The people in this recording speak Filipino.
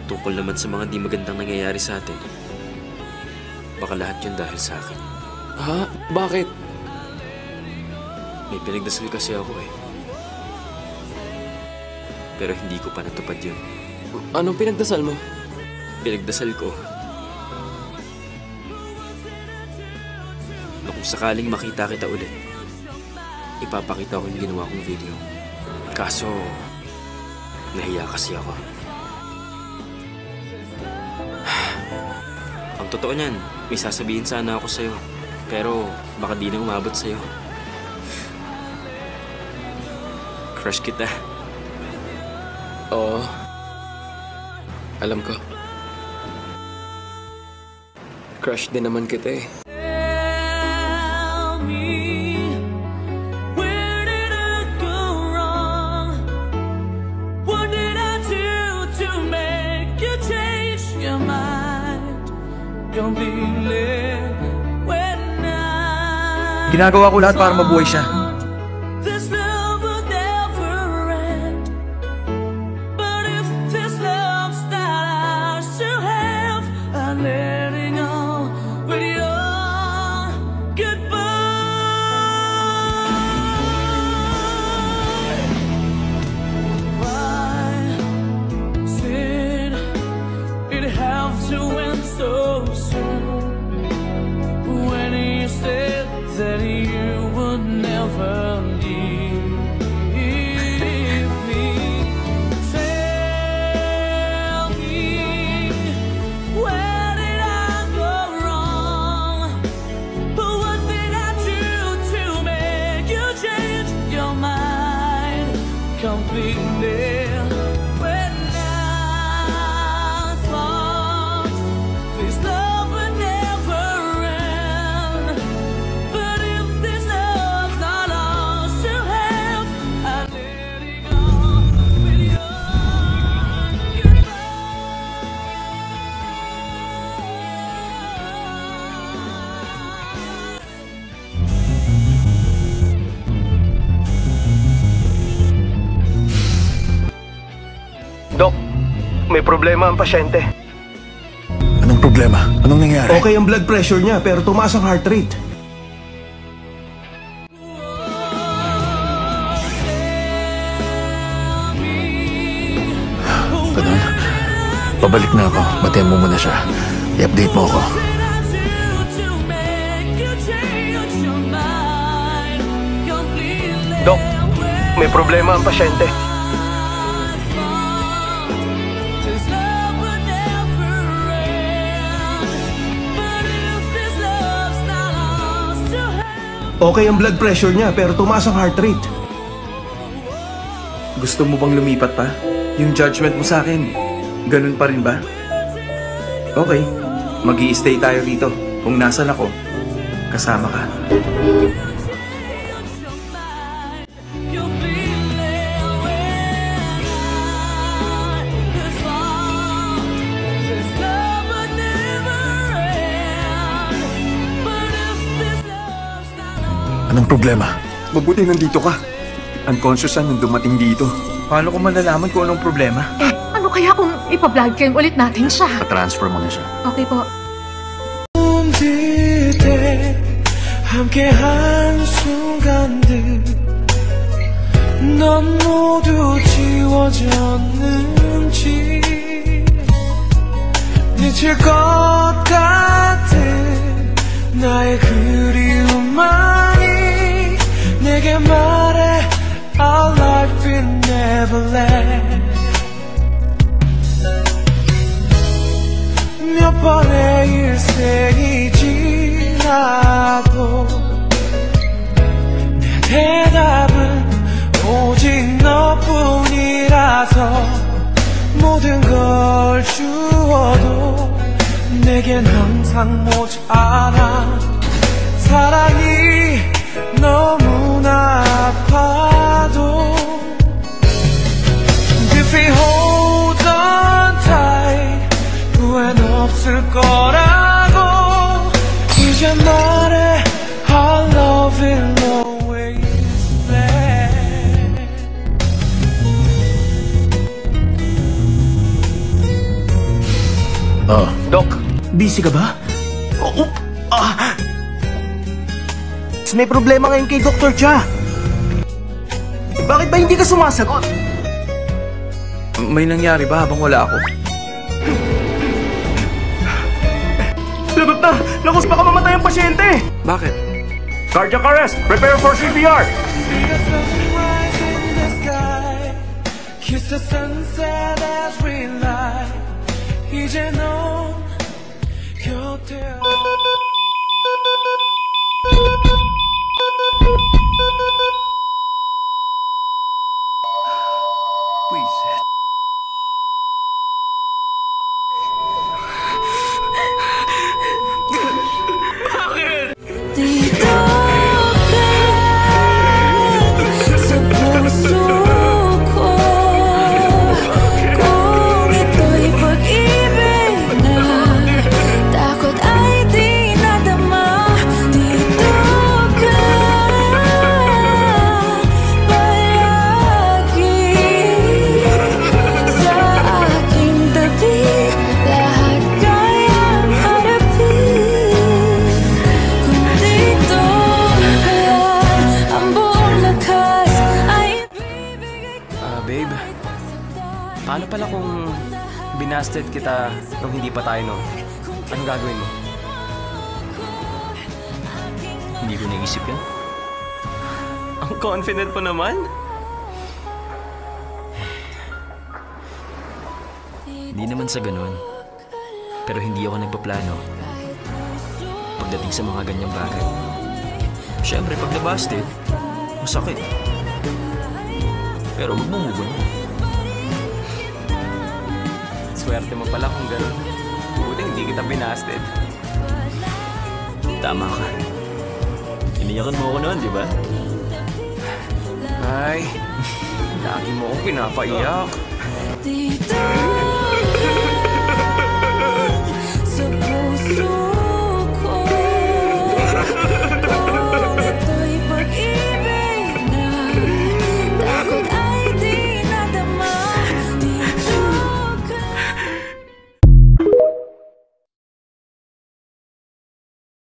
Tungkol naman sa mga di magandang nangyayari sa atin, baka lahat yun dahil sa akin. Ha? Bakit? May pinagdasal kasi ako eh. Pero hindi ko pa natupad yun. Anong pinagdasal mo? Pinagdasal ko na kung sakaling makita kita ulit, ipapakita ko yung ginawa kong video. Kaso, nahiya kasi ako. Ang totoo niyan, may sasabihin sana ako sa'yo. Pero baka di na umabot sa'yo. Crush kita. Oo. Alam ko. Crush din naman kita eh. Tell me, where did I go wrong? What did I do to make you change your mind completely? When Ginagawa ko lahat para mabuhay siya. this love will never end. But if this love's not ours to have, I'm letting go with your goodbye. Why did it have to end so soon? When you said that you would never leave me. Tell me, where did I go wrong? But what did I do to make you change your mind completely? When I thought this love would never end. But if this love's not ours to have, I let it go with your goodbye. Dok, may problema ang pasyente. Anong problema? Anong nangyari? Okay ang blood pressure niya pero tumaas ang heart rate. Ganun. Pabalik na ako. Batayan mo muna siya. I-update mo ako. Dok, may problema ang pasyente. Okay ang blood pressure niya pero tumaas ang heart rate. Gusto mo bang lumipat pa? Yung judgment mo sa akin, ganun pa rin ba? Okay, mag-i-stay tayo rito. Kung nasan ako, kasama ka. Anong problema? Mabuti nandito ka. Unconscious nung dumating dito. Paano ko malalaman kung anong problema? Ano kaya kung ipa-blood chem ulit natin siya? Pa-transfer mo na siya. Okay po. 함께 한 순간들 넌 모두 지워졌는지 미칠 것 같은 나의 그리움만이 내게 말해 Our life in Neverland 몇 번의 일생이 지나도 내 대답은 오직 너뿐이라서 모든 걸 주어도 내겐 항상 모자란 사랑이 너무나 아파도 If we hold on tight 후회는 없을 거라고 이제 말해 Our love will always last Oh, Doc, busy ka ba? Oo. May problema ngayon kay Dr. Cha. Bakit ba hindi ka sumasagot? May nangyari ba habang wala ako? Lagot na! Naku, baka mamatay ang pasyente! Bakit? Cardiac arrest! Prepare for CPR! Kiss the sunset as we lie. 이제 넌 곁에 Please. dito ka sa puso ko. Kung ito'y pag-ibig na takot ay di nadama. Dito ka palagi sa aking tabi. Lahat kayang harapin. Kung dito ka ang buong lakas ay ibibigay ko. Babe, paano pala kung binasted kita nung hindi pa tayo no? Anong gagawin mo? Hindi ko naisip yan. Ang confident mo naman. Hindi naman sa ganun. Pero hindi ako nagpaplano pagdating sa mga ganyang bagay. Siyempre, pag nabasted, masakit. Pero magmumove on. Swerte mo pala kung gano'n. Buti hindi kita binasted. Tama ka. Iniyakan mo ako noon, di ba? Ay, lagi mo akong pinapaiyak. Dito